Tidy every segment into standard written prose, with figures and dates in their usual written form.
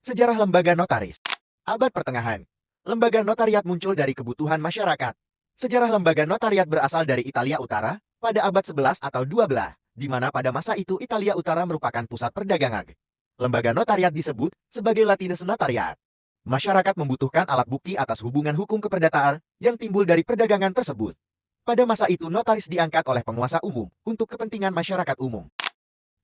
Sejarah lembaga notaris. Abad pertengahan. Lembaga notariat muncul dari kebutuhan masyarakat. Sejarah lembaga notariat berasal dari Italia Utara pada abad 11 atau 12, di mana pada masa itu Italia Utara merupakan pusat perdagangan. Lembaga notariat disebut sebagai Latinus notariat. Masyarakat membutuhkan alat bukti atas hubungan hukum keperdataan yang timbul dari perdagangan tersebut. Pada masa itu notaris diangkat oleh penguasa umum untuk kepentingan masyarakat umum.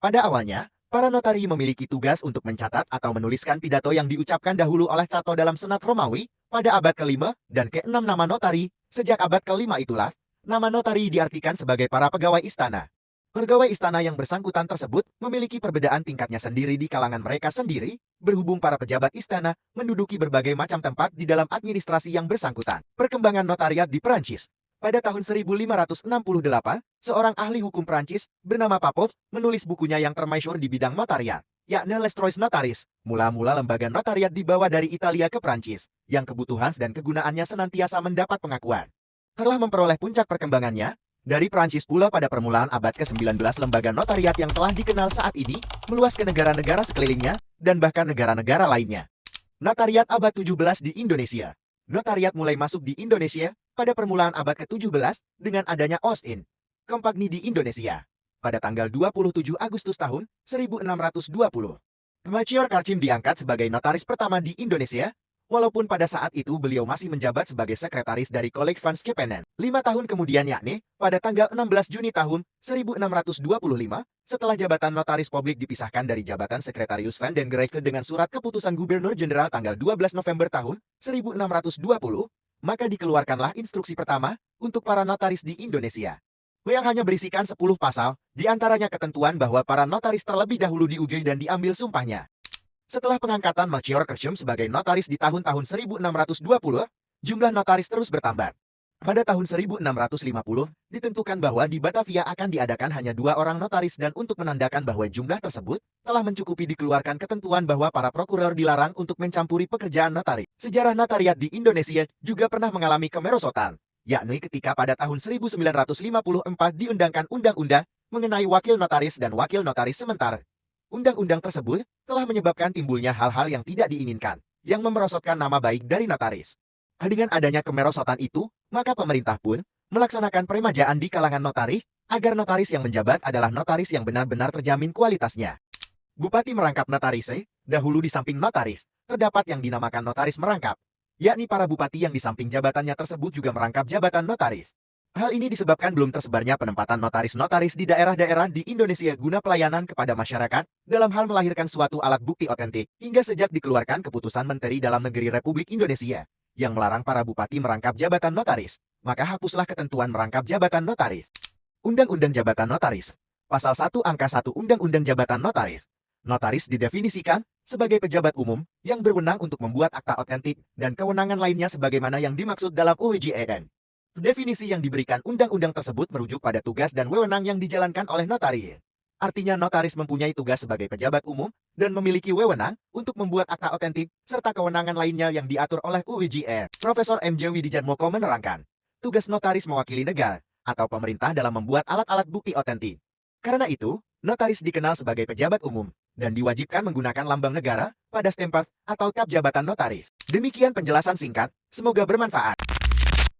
Pada awalnya, para notari memiliki tugas untuk mencatat atau menuliskan pidato yang diucapkan dahulu oleh Cato dalam Senat Romawi pada abad ke-5 dan ke-6 nama notari. Sejak abad ke-5 itulah, nama notari diartikan sebagai para pegawai istana. Pegawai istana yang bersangkutan tersebut memiliki perbedaan tingkatnya sendiri di kalangan mereka sendiri, berhubung para pejabat istana menduduki berbagai macam tempat di dalam administrasi yang bersangkutan. Perkembangan notariat di Perancis. Pada tahun 1568, seorang ahli hukum Prancis bernama Papov menulis bukunya yang termasyhur di bidang notariat, yakni Les Trois Notaries. Mula-mula lembaga notariat dibawa dari Italia ke Prancis, yang kebutuhan dan kegunaannya senantiasa mendapat pengakuan. Telah memperoleh puncak perkembangannya, dari Prancis pula pada permulaan abad ke-19 lembaga notariat yang telah dikenal saat ini, meluas ke negara-negara sekelilingnya, dan bahkan negara-negara lainnya. Notariat abad 17 di Indonesia. Notariat mulai masuk di Indonesia pada permulaan abad ke-17 dengan adanya Ost-in Compagnie di Indonesia pada tanggal 27 Agustus tahun 1620. Melchior Karchim diangkat sebagai notaris pertama di Indonesia, walaupun pada saat itu beliau masih menjabat sebagai sekretaris dari College van Schepenen. 5 tahun kemudian yakni pada tanggal 16 Juni tahun 1625, setelah jabatan notaris publik dipisahkan dari jabatan Sekretarius van den Gerechte dengan surat keputusan Gubernur Jenderal tanggal 12 November tahun 1620, maka dikeluarkanlah instruksi pertama untuk para notaris di Indonesia, yang hanya berisikan 10 pasal, diantaranya ketentuan bahwa para notaris terlebih dahulu diuji dan diambil sumpahnya. Setelah pengangkatan Melchior Karchim sebagai notaris di tahun-tahun 1620, jumlah notaris terus bertambah. Pada tahun 1650, ditentukan bahwa di Batavia akan diadakan hanya 2 orang notaris dan untuk menandakan bahwa jumlah tersebut telah mencukupi dikeluarkan ketentuan bahwa para prokuror dilarang untuk mencampuri pekerjaan notaris. Sejarah notariat di Indonesia juga pernah mengalami kemerosotan, yakni ketika pada tahun 1954 diundangkan undang-undang mengenai wakil notaris dan wakil notaris sementara. Undang-undang tersebut telah menyebabkan timbulnya hal-hal yang tidak diinginkan, yang memerosotkan nama baik dari notaris. Dengan adanya kemerosotan itu, maka pemerintah pun melaksanakan peremajaan di kalangan notaris, agar notaris yang menjabat adalah notaris yang benar-benar terjamin kualitasnya. Bupati merangkap notaris, dahulu di samping notaris, terdapat yang dinamakan notaris merangkap, yakni para bupati yang di samping jabatannya tersebut juga merangkap jabatan notaris. Hal ini disebabkan belum tersebarnya penempatan notaris-notaris di daerah-daerah di Indonesia guna pelayanan kepada masyarakat dalam hal melahirkan suatu alat bukti otentik, hingga sejak dikeluarkan keputusan Menteri Dalam Negeri Republik Indonesia yang melarang para bupati merangkap jabatan notaris, maka hapuslah ketentuan merangkap jabatan notaris. Undang-Undang Jabatan Notaris. Pasal 1 Angka 1 Undang-Undang Jabatan Notaris. Notaris didefinisikan sebagai pejabat umum yang berwenang untuk membuat akta otentik dan kewenangan lainnya sebagaimana yang dimaksud dalam UUJEN. Definisi yang diberikan undang-undang tersebut merujuk pada tugas dan wewenang yang dijalankan oleh notaris. Artinya notaris mempunyai tugas sebagai pejabat umum dan memiliki wewenang untuk membuat akta otentik serta kewenangan lainnya yang diatur oleh UUJR. Profesor M.J. Widijatmoko menerangkan, tugas notaris mewakili negara atau pemerintah dalam membuat alat-alat bukti otentik. Karena itu, notaris dikenal sebagai pejabat umum dan diwajibkan menggunakan lambang negara pada stempel atau kap jabatan notaris. Demikian penjelasan singkat, semoga bermanfaat.